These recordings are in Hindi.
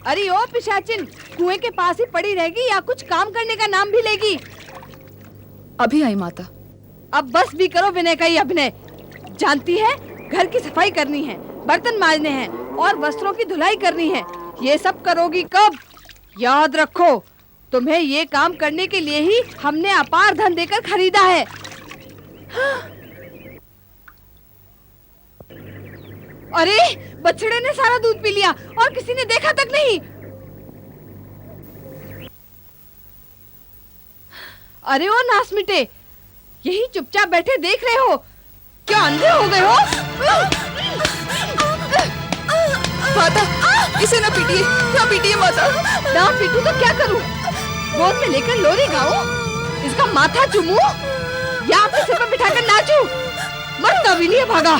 अरे ओ पिशाचिन, कुएं के पास ही पड़ी रहेगी या कुछ काम करने का नाम भी लेगी? अभी आई माता। अब बस भी करो विनय का ही अभिनय। जानती है, घर की सफाई करनी है, बर्तन मांजने हैं और वस्त्रों की धुलाई करनी है। ये सब करोगी कब? याद रखो, तुम्हें ये काम करने के लिए ही हमने अपार धन देकर खरीदा है। अरे बछड़े ने सारा दूध पी लिया और किसी ने देखा तक नहीं। अरे ओ नास मिटे, यही चुपचाप बैठे देख रहे हो? क्या अंधे हो गए हो? माता, इसे ना पीटिए, ना पीटिए माता। ना पीटू तो क्या करूं? गोद में लेकर लोरी गाऊं? इसका माथा चूमूं या अपने सिर पर बिठाकर नाचूं? मरता भी नहीं है भागा।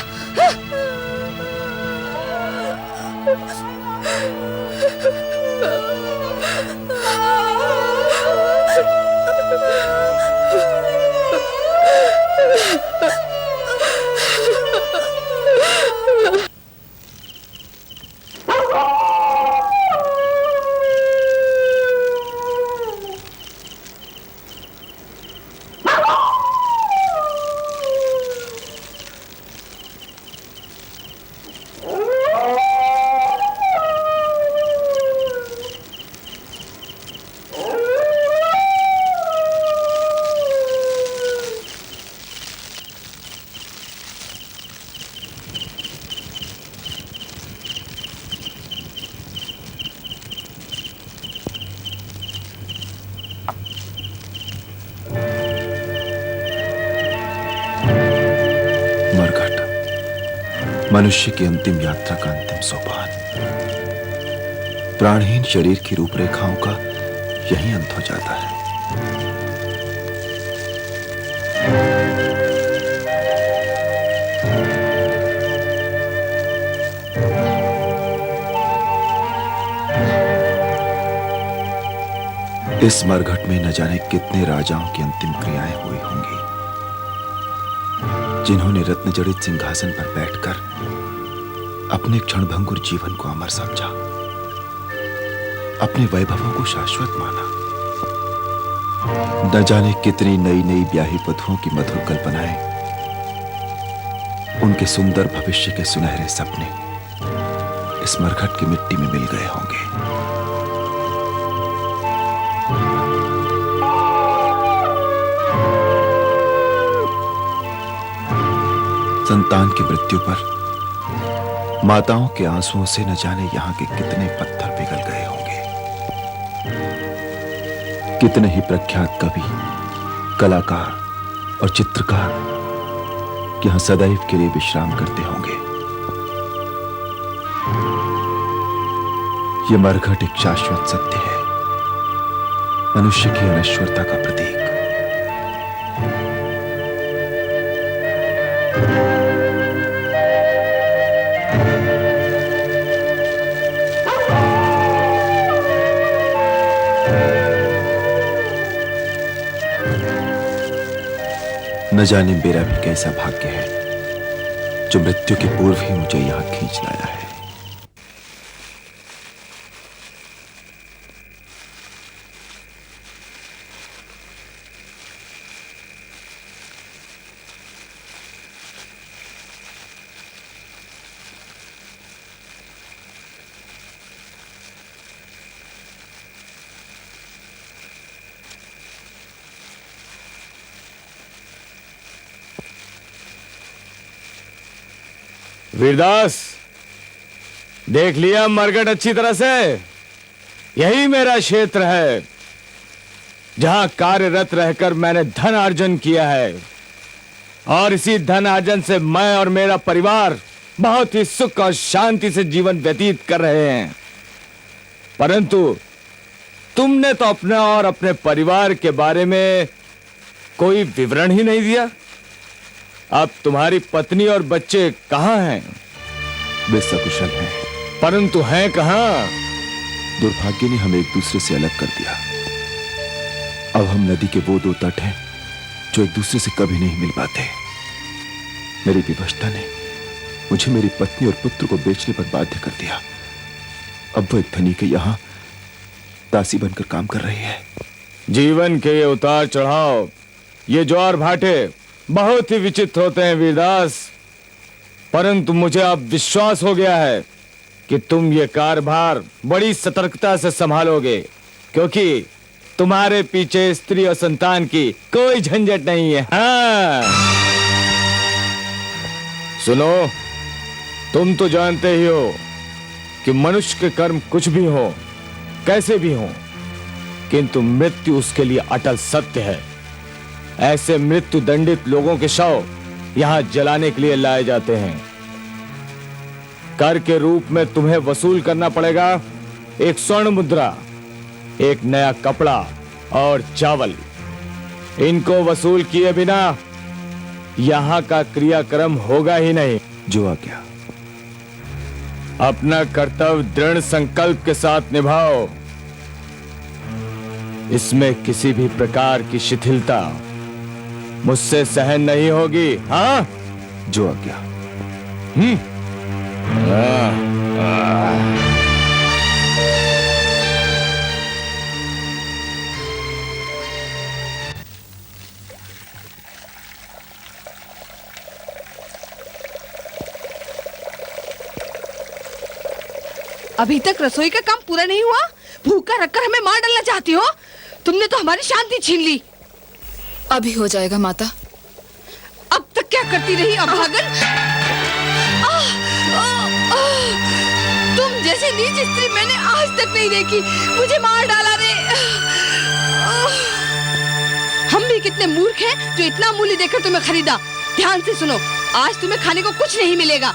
मनुष्य की अंतिम यात्रा का अंतिम सोपान, प्राणहीन शरीर की रूपरेखाओं का यही अंत हो जाता है। इस मरघट में न जाने कितने राजाओं की अंतिम क्रियाएं हुई होंगी, जिन्होंने रत्न जड़ित सिंहासन पर बैठकर अपने क्षणभंगुर जीवन को अमर समझा, अपने वैभवों को शाश्वत माना। न जाने कितनी नई नई ब्याही वधुओं की मधुर कल्पनाएं, उनके सुंदर भविष्य के सुनहरे सपने इस मरघट की मिट्टी में मिल गए होंगे। संतान की मृत्यु पर माताओं के आंसुओं से न जाने यहां के कितने पत्थर पिघल गए होंगे। कितने ही प्रख्यात कवि, कलाकार और चित्रकार यहां सदैव के लिए विश्राम करते होंगे। यह मरघट एक शाश्वत सत्य है, मनुष्य की अनश्वरता का प्रतीक। न जाने मेरा भी कैसा भाग्य है जो मृत्यु के पूर्व ही मुझे यहां खींच लाया है। वीरदास, देख लिया मरघट अच्छी तरह से? यही मेरा क्षेत्र है, जहां कार्यरत रहकर मैंने धन अर्जन किया है, और इसी धन अर्जन से मैं और मेरा परिवार बहुत ही सुख और शांति से जीवन व्यतीत कर रहे हैं। परंतु तुमने तो अपना और अपने परिवार के बारे में कोई विवरण ही नहीं दिया। अब तुम्हारी पत्नी और बच्चे कहां हैं? वे सकुशल हैं। परंतु हैं कहां? दुर्भाग्य ने हमें एक दूसरे से अलग कर दिया। अब हम नदी के वो दो तट हैं जो एक दूसरे से कभी नहीं मिल पाते। मेरी विवशता ने मुझे मेरी पत्नी और पुत्र को बेचने पर बाध्य कर दिया, अब वो एक धनी के यहाँ दासी बनकर काम कर रही है। जीवन के ये उतार चढ़ाव, ये ज्वार भाटे बहुत ही विचित्र होते हैं वीरदास, परंतु मुझे अब विश्वास हो गया है कि तुम ये कारभार बड़ी सतर्कता से संभालोगे, क्योंकि तुम्हारे पीछे स्त्री और संतान की कोई झंझट नहीं है। हाँ। सुनो, तुम तो जानते ही हो कि मनुष्य के कर्म कुछ भी हो, कैसे भी हो, किंतु मृत्यु उसके लिए अटल सत्य है। ऐसे मृत्यु दंडित लोगों के शव यहां जलाने के लिए लाए जाते हैं। कर के रूप में तुम्हें वसूल करना पड़ेगा एक स्वर्ण मुद्रा, एक नया कपड़ा और चावल। इनको वसूल किए बिना यहां का क्रियाक्रम होगा ही नहीं। जो आ गया। अपना कर्तव्य दृढ़ संकल्प के साथ निभाओ। इसमें किसी भी प्रकार की शिथिलता मुझसे सहन नहीं होगी। हाँ, जो आ गया। अभी तक रसोई का काम पूरा नहीं हुआ, भूखा रखकर हमें मार डालना चाहती हो? तुमने तो हमारी शांति छीन ली। अभी हो जाएगा माता। अब तक क्या करती रही अभागन? तुम जैसी नीच स्त्री मैंने आज तक नहीं देखी। मुझे मार डाला रे। हम भी कितने मूर्ख हैं जो इतना मूल्य देकर तुम्हें खरीदा। ध्यान से सुनो, आज तुम्हें खाने को कुछ नहीं मिलेगा।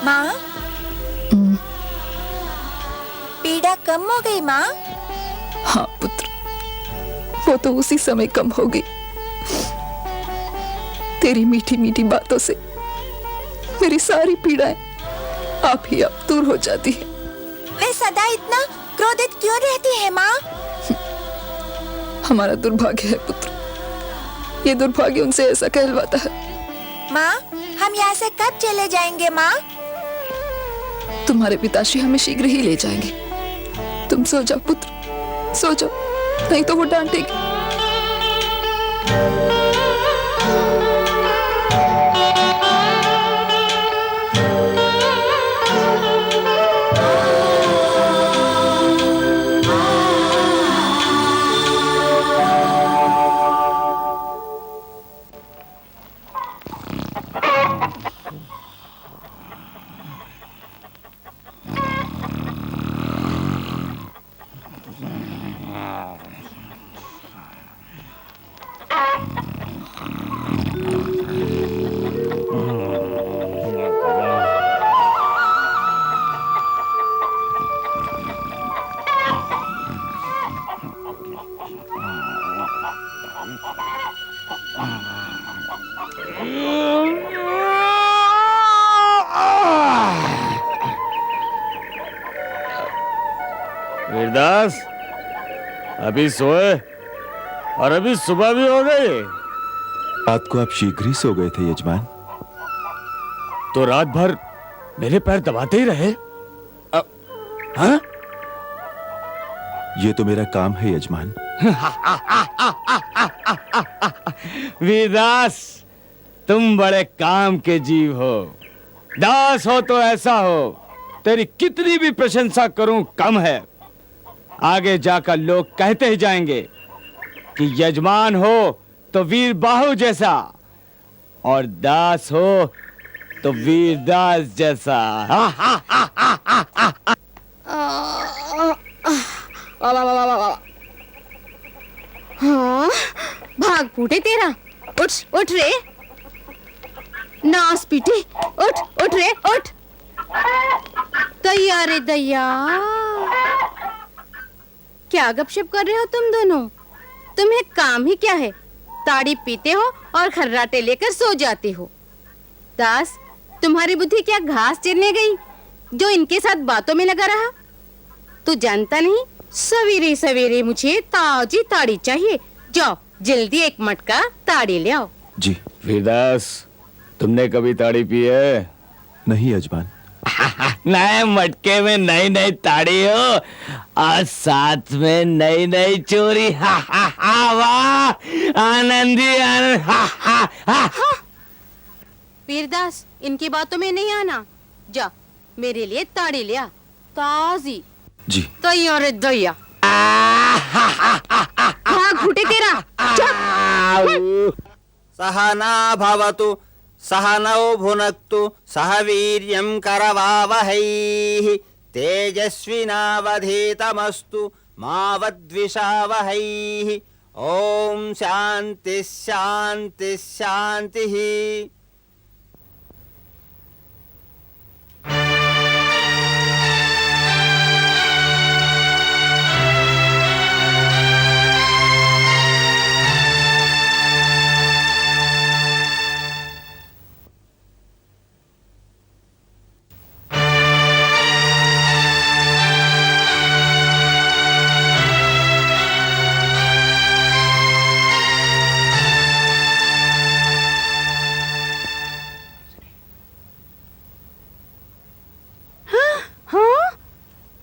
माँ, पीड़ा कम हो गई माँ? हाँ पुत्र, वो तो उसी समय कम हो गई। तेरी मीठी मीठी बातों से मेरी सारी पीड़ाएं आप ही आप दूर हो जाती है। वे सदा इतना क्रोधित क्यों रहती है माँ? हमारा दुर्भाग्य है पुत्र, ये दुर्भाग्य उनसे ऐसा कहलवाता है। माँ, हम यहाँ से कब चले जाएंगे माँ? तुम्हारे पिताश्री हमें शीघ्र ही ले जाएंगे। तुम सो जाओ पुत्र, सो जाओ, नहीं तो वो डांटेगी। वीरदास, अभी सोए और अभी सुबह भी हो गई। रात को आप शीघ्र ही सो गए थे यजमान। तो रात भर मेरे पैर दबाते ही रहे। हाँ? ये तो मेरा काम है यजमान। वीरदास, तुम बड़े काम के जीव हो। दास हो तो ऐसा हो, तेरी कितनी भी प्रशंसा करूं कम है। आगे जाकर लोग कहते ही जाएंगे कि यजमान हो तो वीर बाहु जैसा और दास हो तो वीरदास जैसा। हाँ, भाग फूटे तेरा। उठ उठ रे, नास पीटे, उठ उठ रे उठ। तो दैया रे दैया, क्या गपशप कर रहे हो तुम दोनों? तुम्हें काम ही क्या है? ताड़ी पीते हो और खर्राटे लेकर सो जाते हो। दास, तुम्हारी बुद्धि क्या घास चरने गई जो इनके साथ बातों में लगा रहा? तू जानता नहीं, सवेरे सवेरे मुझे ताजी ताड़ी चाहिए। जाओ जल्दी एक मटका ताड़ी ले आओ। जी। वीरदास, तुमने कभी ताड़ी पी है? नहीं यजमान। नए मटके में नई नई ताड़ी हो और साथ में नई नई चोरी। हा हा हा, वाह आनंदी आनंद। हा हा हा। वीरदास, इनकी बातों में नहीं आना। जा मेरे लिए ताड़ी ले आ, ताजी। जी। दैया रे दैया, भाग फूटे तेरा। सहना भवतु सहनौ भुनक्तु सह वीर्यं करवावहै तेजस्विनावधीतमस्तु मा वद्विषावहै। ओम शांति शांति शांतिः।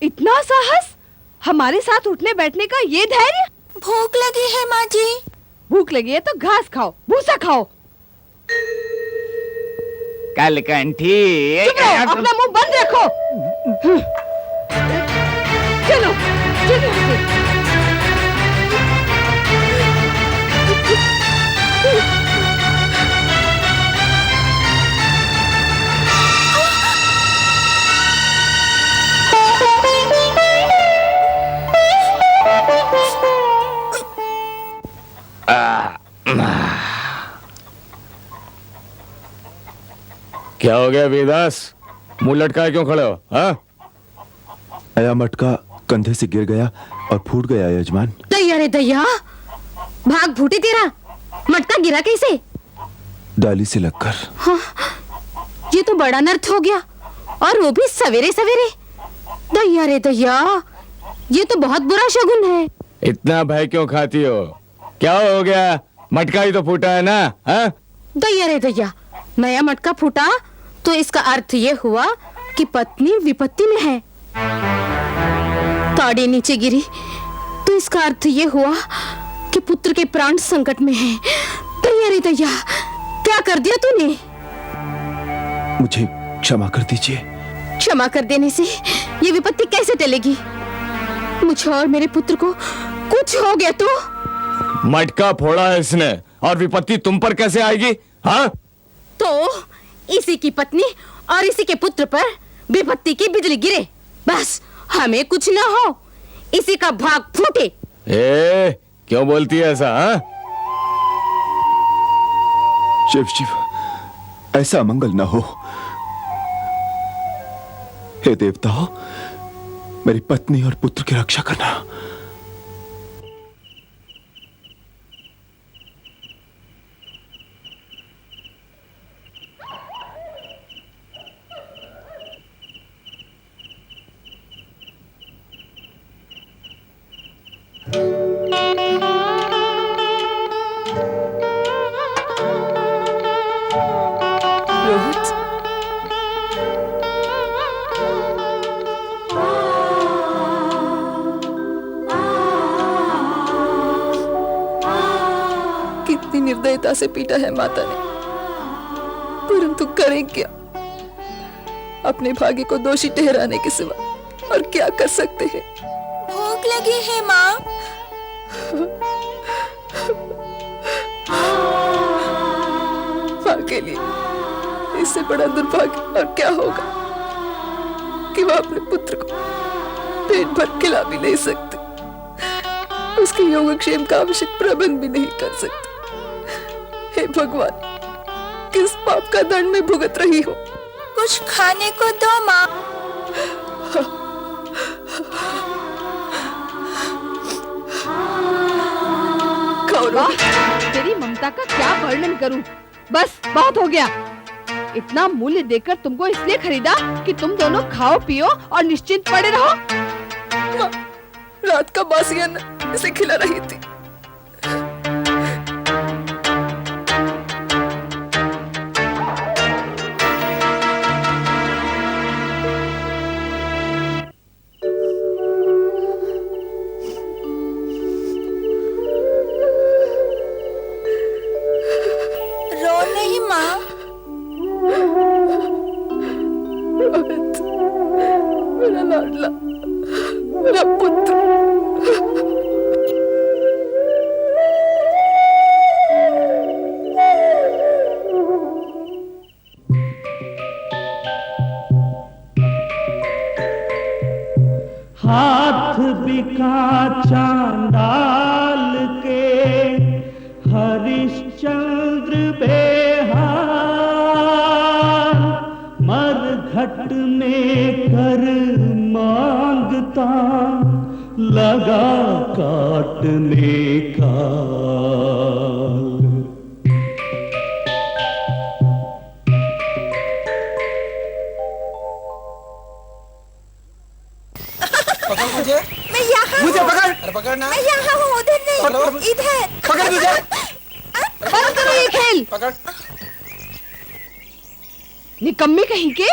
इतना साहस, हमारे साथ उठने बैठने का ये धैर्य। भूख लगी है माँ जी। भूख लगी है तो घास खाओ, भूसा खाओ। कलकंठी, चुप रहो, अपना मुंह बंद रखो। चलो चलो यहाँ से। क्या हो गया वीरदास? मुंह लटकाए क्यों खड़े हो? हाँ? नया मटका कंधे से गिर गया और फूट गया यजमान। दैया रे दैया, भाग फूटे तेरा। मटका गिरा कैसे? डाली से लगकर। हाँ, ये तो बड़ा अनर्थ हो गया, और वो भी सवेरे सवेरे। दैया रे दैया, ये तो बहुत बुरा शगुन है। इतना भय क्यों खाती हो? क्या हो गया? मटका ही तो फूटा है ना? हाँ? दैया रे दैया, नया मटका फूटा तो इसका अर्थ ये हुआ कि पत्नी विपत्ति में है। ताड़ी नीचे गिरी तो इसका अर्थ ये हुआ कि पुत्र के प्राण संकट में हैं। दैया रे दैया, क्या कर दिया तूने? मुझे क्षमा कर दीजिए। क्षमा कर देने से ये विपत्ति कैसे टलेगी? मुझे और मेरे पुत्र को कुछ हो गया तो? मटका फोड़ा है इसने और विपत्ति तुम पर कैसे आएगी? हाँ? तो इसी की पत्नी और इसी के पुत्र पर विपत्ति की बिजली गिरे, बस हमें कुछ न हो, इसी का भाग फूटे। क्यों बोलती है ऐसा? हाँ? शिव शिव, ऐसा मंगल न हो। हे देवताओं, मेरी पत्नी और पुत्र की रक्षा करना। रोहित, कितनी निर्दयता से पीटा है माता ने, परंतु करें क्या? अपने भाग्य को दोषी ठहराने के सिवा और क्या कर सकते हैं? भूख लगी है माँ। माँ के लिए इससे बड़ा दुर्भाग्य और क्या होगा कि वह अपने पुत्र को पेट भर खिला भी नहीं सकती, उसके योगक्षेम का आवश्यक प्रबंध भी नहीं कर सकती। हे भगवान, किस पाप का दंड में भुगत रही हो? कुछ खाने को दो माँ। रोहित। वाह, तेरी ममता का क्या वर्णन करूं। बस बहुत हो गया। इतना मूल्य देकर तुमको इसलिए खरीदा कि तुम दोनों खाओ पियो और निश्चिंत पड़े रहो। माँ, रात का बासी अन्न इसे खिला रही थी। रो नहीं माँ। रोहित, मेरा लाडला, मेरा पुत्र। हाथ बिका चांडाल के हरिश्चंद्र बेहाल, मरघट में कर मांगता लगा काटने का। मैं यहाँ मुझे हूँ। पकड़। अरे पकड़ना। मैं यहाँ हूँ, उधर नहीं, इधर। पकड़ मुझे। बंद करो ये खेल। पकड़। निकम्मे कहीं के,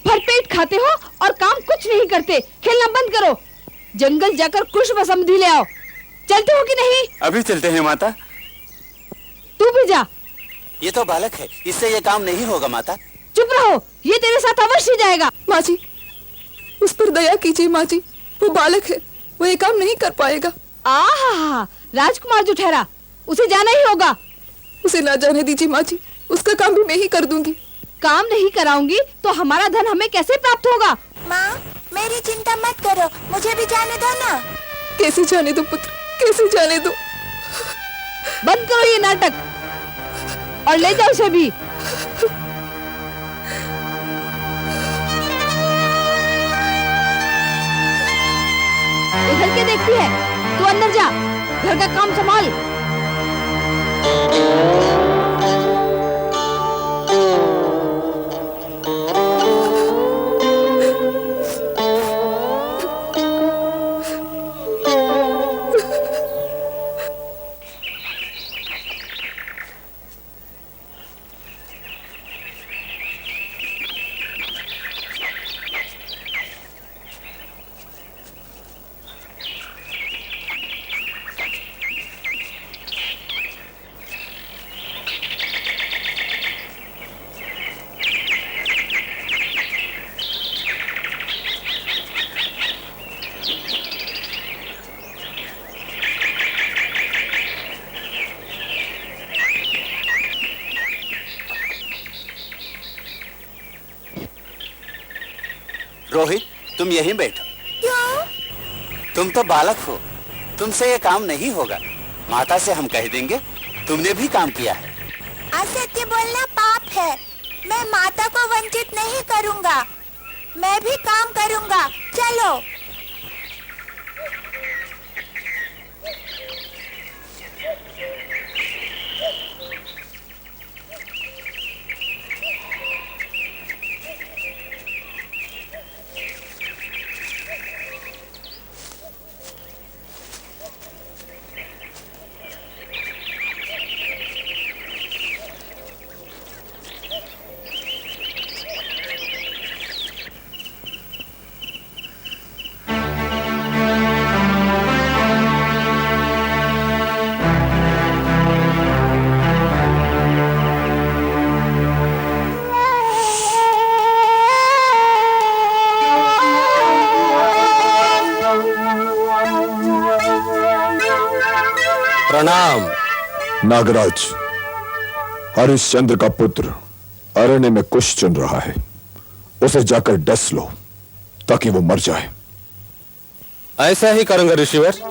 भरपेट खाते हो और काम कुछ नहीं करते। खेलना बंद करो। जंगल जाकर कृष्ण समधी ले आओ। चलते हो कि नहीं? अभी चलते हैं माता। तू भी जा। ये तो बालक है, इससे ये काम नहीं होगा माता। चुप रहो, ये तेरे साथ अवश्य जाएगा। माँ जी, उस पर दया कीजिए माँ जी। वो बालक है, वो ये काम नहीं कर पाएगा। आहा, राजकुमार जो ठहरा, उसे जाना ही होगा। उसे ना जाने दीजिए माँ जी, उसका काम भी मैं ही कर दूंगी। काम नहीं कराऊंगी तो हमारा धन हमें कैसे प्राप्त होगा? माँ, मेरी चिंता मत करो, मुझे भी जाने दो ना। कैसे जाने दो पुत्र, कैसे जाने दो। बंद करो ये नाटक और ले जाओ उसे भी। इधर के देखती है, तू अंदर जा, घर का काम संभाल। रोहित, तुम यहीं बैठो। क्यों? तुम तो बालक हो, तुमसे ये काम नहीं होगा। माता से हम कह देंगे तुमने भी काम किया है। असत्य बोलना पाप है। मैं माता को वंचित नहीं करूँगा। मैं भी काम करूँगा। चलो। प्रणाम। नागराज, हरिश्चंद्र का पुत्र अरण्य में कुश चुन रहा है। उसे जाकर डस लो ताकि वो मर जाए। ऐसा ही करूंगा ऋषिवर।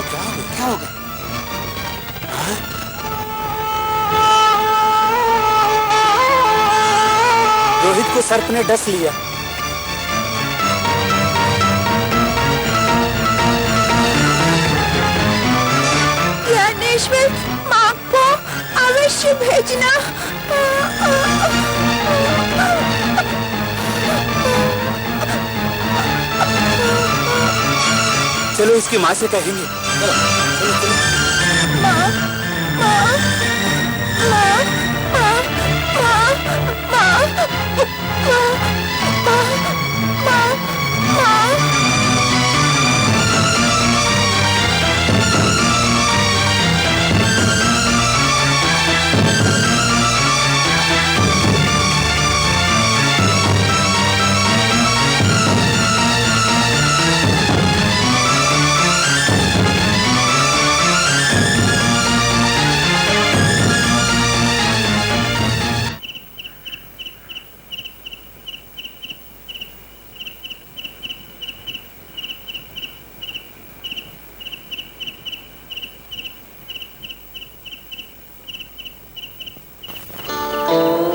को क्या हो गया, क्या हो गया? रोहित को सर्प ने डस लिया। ज्ञानेश्वर, माँ को अवश्य भेजना। चलो इसकी माँ से कहेंगे। चलो चलो चलो। माँ, माँ, माँ, माँ, माँ, माँ, माँ, माँ, माँ।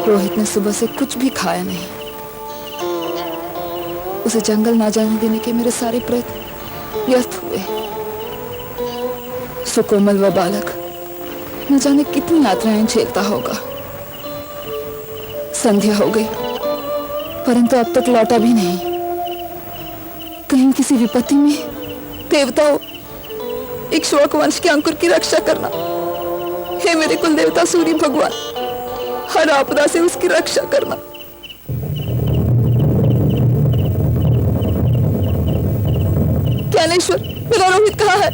रोहित ने सुबह से कुछ भी खाया नहीं। उसे जंगल ना जाने देने के मेरे सारे प्रयत्न व्यर्थ हुए। सुकोमल व बालक न जाने कितनी यात्राएं झेलता होगा। संध्या हो गई परंतु अब तक लौटा भी नहीं। कहीं किसी विपत्ति में देवताओं, इक्ष्वाक वंश के अंकुर की रक्षा करना। हे मेरे कुल देवता सूर्य भगवान, हर आपदा से उसकी रक्षा करना। ज्ञानेश्वर, मेरा रोहित कहाँ है?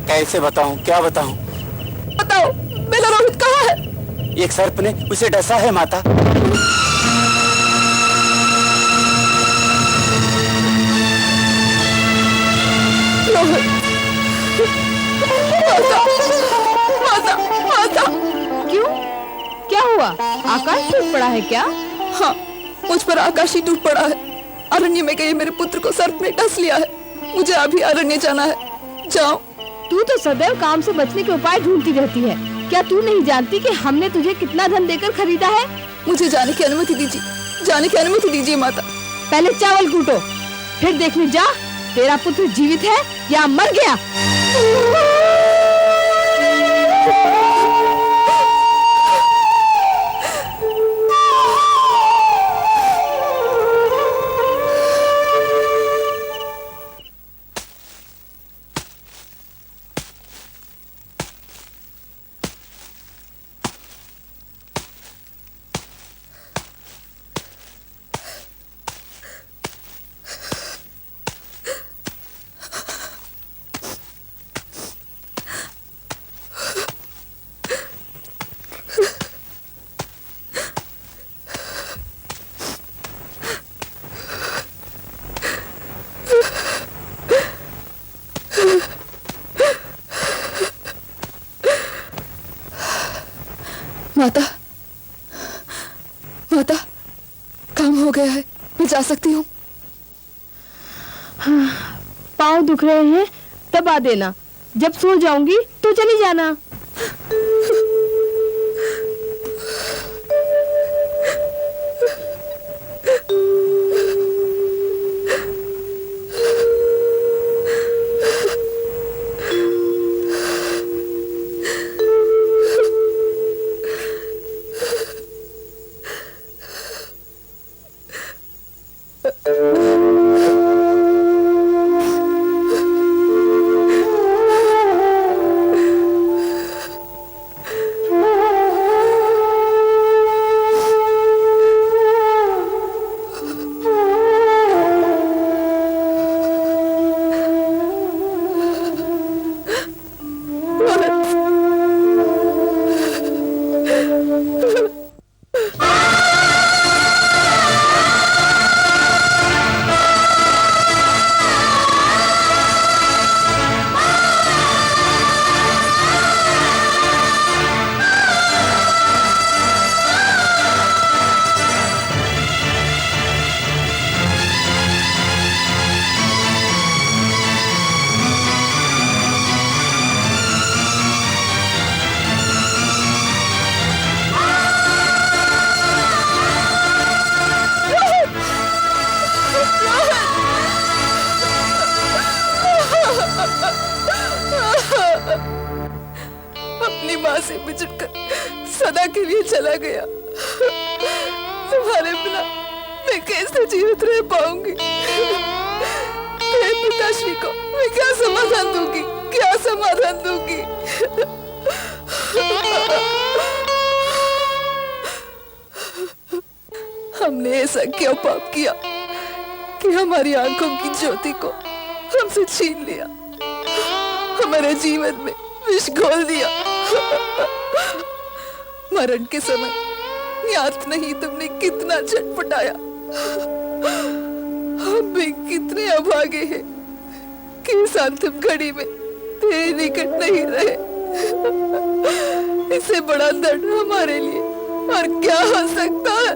कैसे बताऊं, क्या बताऊं? बताओ, मेरा रोहित कहाँ है? एक सर्प ने उसे डसा है माता। रोहित, माता, माता, माता। क्यों? क्या हुआ? आकाश टूट पड़ा है क्या? हाँ, मुझ पर आकाश ही टूट पड़ा है। अरण्य में गए मेरे पुत्र को सर्प ने डस लिया है। मुझे अभी अरण्य जाना है। जाओ। तू तो सदैव काम से बचने के उपाय ढूंढती रहती है। क्या तू नहीं जानती कि हमने तुझे कितना धन देकर खरीदा है? मुझे जाने की अनुमति दीजिए, जाने की अनुमति दीजिए माता। पहले चावल कूटो, फिर देखने जा तेरा पुत्र जीवित है या मर गया। माता, माता, काम हो गया है, मैं जा सकती हूँ। पाँव दुख रहे हैं, दबा देना। जब सो जाऊंगी तो चली जाना। माँ से बिछुड़कर सदा के लिए चला गया। तुम्हारे बिना मैं कैसे जीवित रह पाऊंगी? मेरे पिताश्री को मैं क्या समाधान दूंगी, क्या समाधान दूंगी? हमने ऐसा क्या पाप किया कि हमारी आंखों की ज्योति को हमसे छीन लिया, हमारे जीवन में विष घोल दिया। मरण के समय याद नहीं तुमने कितना छटपटाया। हम भी कितने अभागे हैं कि इस अंतिम घड़ी में तेरे निकट नहीं रहे। इससे बड़ा दर्द हमारे लिए और क्या हो सकता है?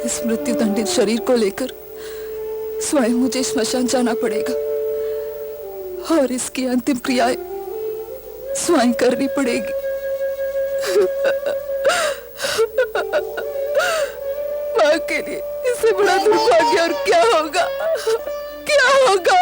इस मृत्यु दंडित शरीर को लेकर स्वयं मुझे श्मशान जाना पड़ेगा और इसकी अंतिम क्रियाएं स्वयं करनी पड़ेगी। मां के लिए इससे बड़ा दुर्भाग्य और क्या होगा? क्या होगा?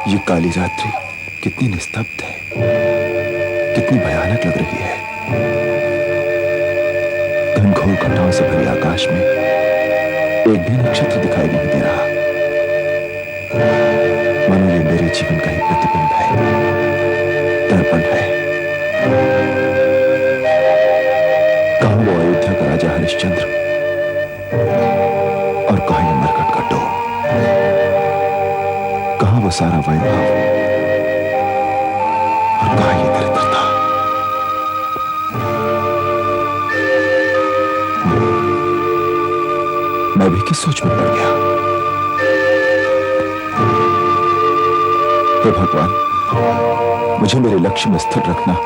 ये काली रात्रि कितनी निस्तब्ध है, कितनी भयानक लग रही है। घनघोर घटाओं से भरे आकाश में एक भी नक्षत्र दिखाई नहीं दे रहा। मानो ये मेरे जीवन का ही प्रतिबिंब है, दर्पण है। कहां वो अयोध्या का राजा हरिश्चंद्र और कहां ये मरकट का डोम? कहां वो सारा वैभव और कहां ये दरिद्रता? मैं भी किस सोच में पड़ गया? हे भगवान, मुझे मेरे लक्ष्य में स्थिर रखना,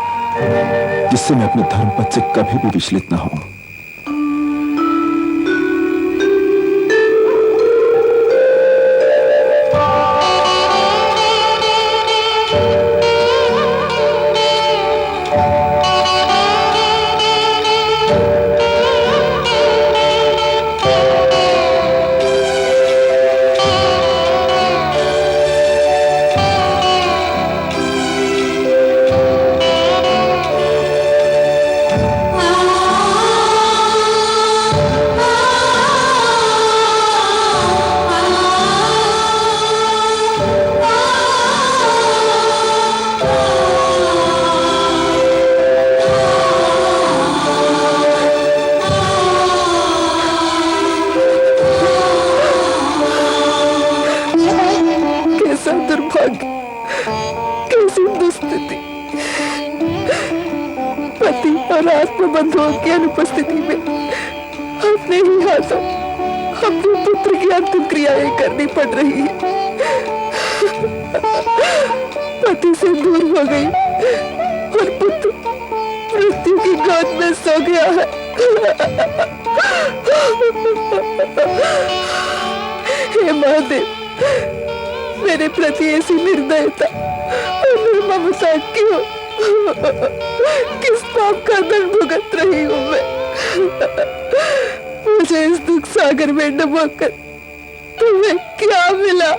जिससे मैं अपने धर्म पथ से कभी भी विचलित ना हूं। बंधुओं की अनुपस्थिति में अपने ही हाथों अपने पुत्र की अंतिम क्रियाएं करनी पड़ रही है। पति से दूर हो गई और पुत्र मृत्यु की गोद में सो गया है। हे महादेव, मेरे प्रति ऐसी निर्दयता और निर्ममता क्यों? किस पाप का दंड भुगत रही हूँ मैं? मुझे इस दुख सागर में डुबोकर तुम्हें क्या मिला?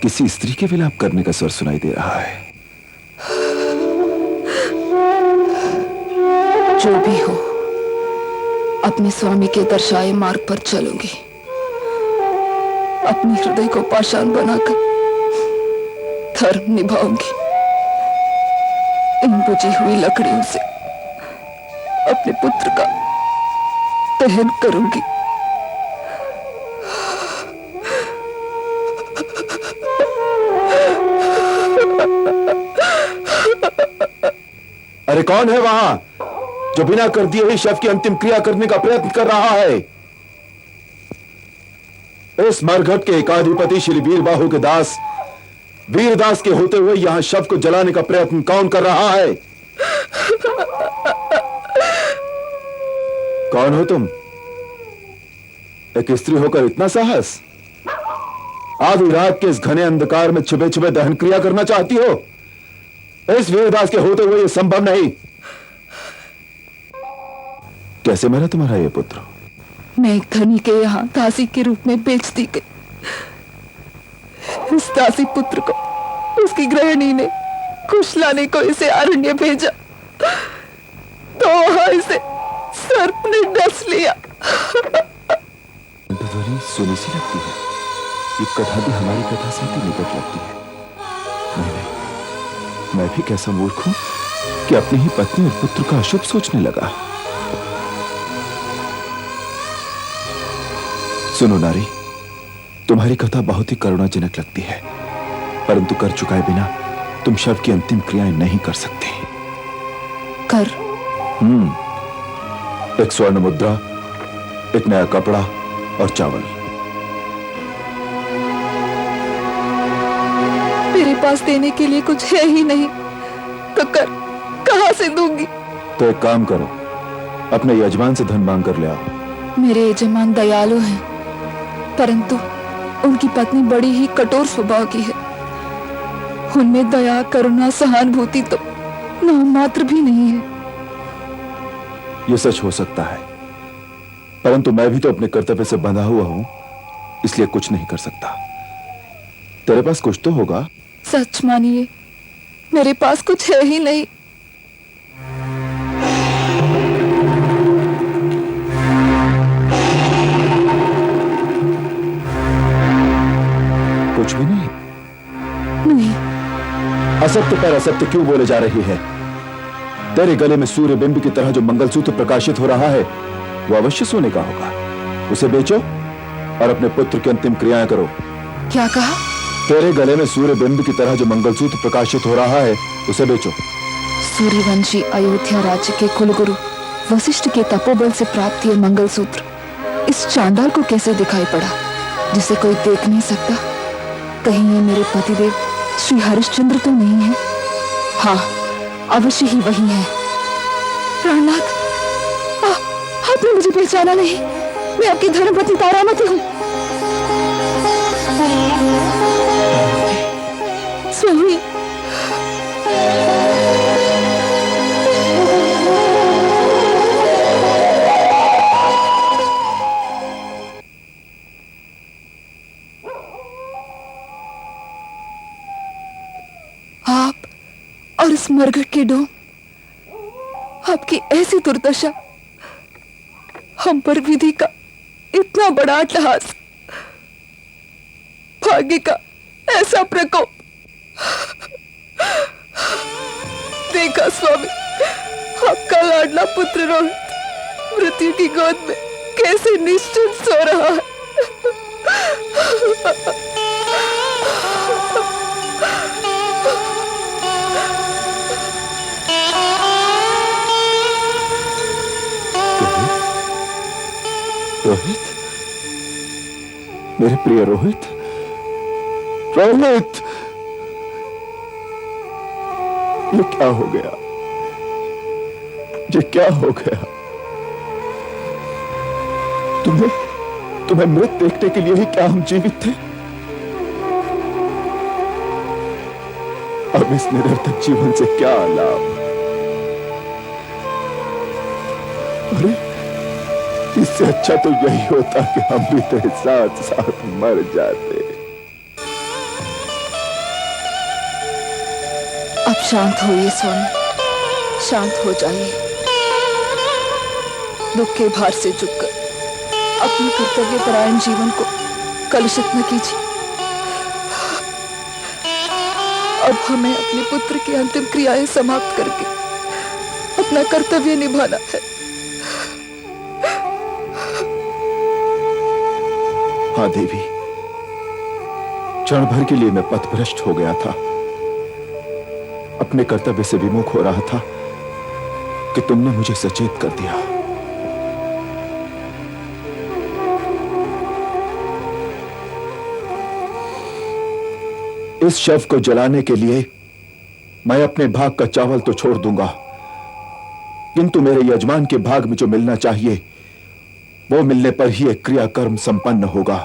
किसी स्त्री के विलाप करने का स्वर सुनाई दे रहा है। जो भी हो, अपने स्वामी के दर्शाए मार्ग पर चलूंगी। अपने हृदय को पाषाण बनाकर धर्म निभाऊंगी। इन बुझी हुई लकड़ियों से अपने पुत्र का दहन करूंगी। अरे कौन है वहां जो बिना कर दिए हुए शव की अंतिम क्रिया करने का प्रयत्न कर रहा है? इस मरघट के एकाधिपति श्री वीरबाहु के दास वीरदास के होते हुए यहां शव को जलाने का प्रयत्न कौन कर रहा है? कौन हो तुम? एक स्त्री होकर इतना साहस? आधी रात के इस घने अंधकार में छुपे छुपे दहन क्रिया करना चाहती हो? इस वीरदास के होते हुए यह संभव नहीं। कैसे मरा तुम्हारा यह पुत्र? मैं एक धनी के यहाँ दासी के रूप में बेच दी गई। इस दासी पुत्र को उसकी गृहिणी ने कुश लाने को इसे अरण्य भेजा, तो वहां इसे सर्प ने डस लिया। ध्वनि सुनी सी लगती है। ये कथा भी हमारी कथा से ही निकट लगती है। नहीं, मैं भी कैसा मूर्ख हूं कि अपनी ही पत्नी और पुत्र का अशुभ सोचने लगा। सुनो नारी, तुम्हारी कथा बहुत ही करुणाजनक लगती है, परंतु कर चुकाए बिना तुम शव की अंतिम क्रियाएं नहीं कर सकते। कर? एक स्वर्ण मुद्रा, एक नया कपड़ा और चावल। मेरे पास देने के लिए कुछ है ही नहीं, तो कर कहां से दूंगी? तो एक काम करो, अपने यजमान से धन मांग कर ले आओ। मेरे यजमान दयालु हैं, परंतु उनकी पत्नी बड़ी ही कठोर स्वभाव की है। उनमें दया, करुणा, सहानुभूति तो नाम मात्र भी नहीं है। यह सच हो सकता है, परंतु मैं भी तो अपने कर्तव्य से बंधा हुआ हूं, इसलिए कुछ नहीं कर सकता। तेरे पास कुछ तो होगा? सच मानिए, मेरे पास कुछ है ही नहीं। कुछ भी नहीं? नहीं। असत्य पर असत्य क्यों बोले जा रही है? तेरे गले में सूर्य बिंब की तरह जो मंगलसूत्र प्रकाशित हो रहा है, वो अवश्य सोने का होगा। उसे बेचो और अपने पुत्र की अंतिम क्रियाएं करो। क्या कहा? तेरे गले में सूर्य बिंब की तरह जो मंगलसूत्र प्रकाशित हो रहा है, उसे बेचो। सूर्यवंशी अयोध्या राज्य के कुलगुरु वशिष्ठ के तपोबल से प्राप्त यह मंगलसूत्र इस चांडाल को कैसे दिखाई पड़ा, जिसे कोई देख नहीं सकता? कहीं ये मेरे पतिदेव श्री हरिश्चंद्र तो नहीं है? हाँ, अवश्य ही वही है। प्राणनाथ, आपने मुझे पहचाना नहीं? मैं आपकी धर्मपत्नी तारामती हूँ। स्वामी, आप और इस मरघट के डोम, आपकी ऐसी दुर्दशा, हम पर विधि का इतना बड़ा अट्टहास, भाग्य का ऐसा प्रकोप। देखा स्वामी, आपका लाडला पुत्र रोहित मृत्यु की गोद में कैसे निश्चिंत सो रहा है। मेरे प्रिय रोहित, रोहित, ये क्या हो गया? ये क्या हो गया? तुम्हें मृत देखने के लिए ही क्या हम जीवित थे? अब इस निरर्थक जीवन से क्या लाभ? अरे, इससे अच्छा तो यही होता कि हम भी तेरे साथ साथ मर जाते। अब शांत होइए स्वामी, शांत हो जाइए। दुख के भार से झुककर अपने कर्तव्य परायण जीवन को कलुषित न कीजिए। अब हमें अपने पुत्र की अंतिम क्रियाएं समाप्त करके अपना कर्तव्य निभाना है। हाँ देवी, क्षण भर के लिए मैं पथभ्रष्ट हो गया था, अपने कर्तव्य से विमुख हो रहा था कि तुमने मुझे सचेत कर दिया। इस शव को जलाने के लिए मैं अपने भाग का चावल तो छोड़ दूंगा, किंतु मेरे यजमान के भाग में जो मिलना चाहिए वो मिलने पर ही एक क्रियाकर्म संपन्न होगा।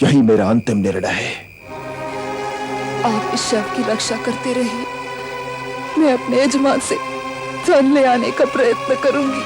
यही मेरा अंतिम निर्णय है। आप इस शव की रक्षा करते रहिए, मैं अपने यजमान से धन ले आने का प्रयत्न करूंगी।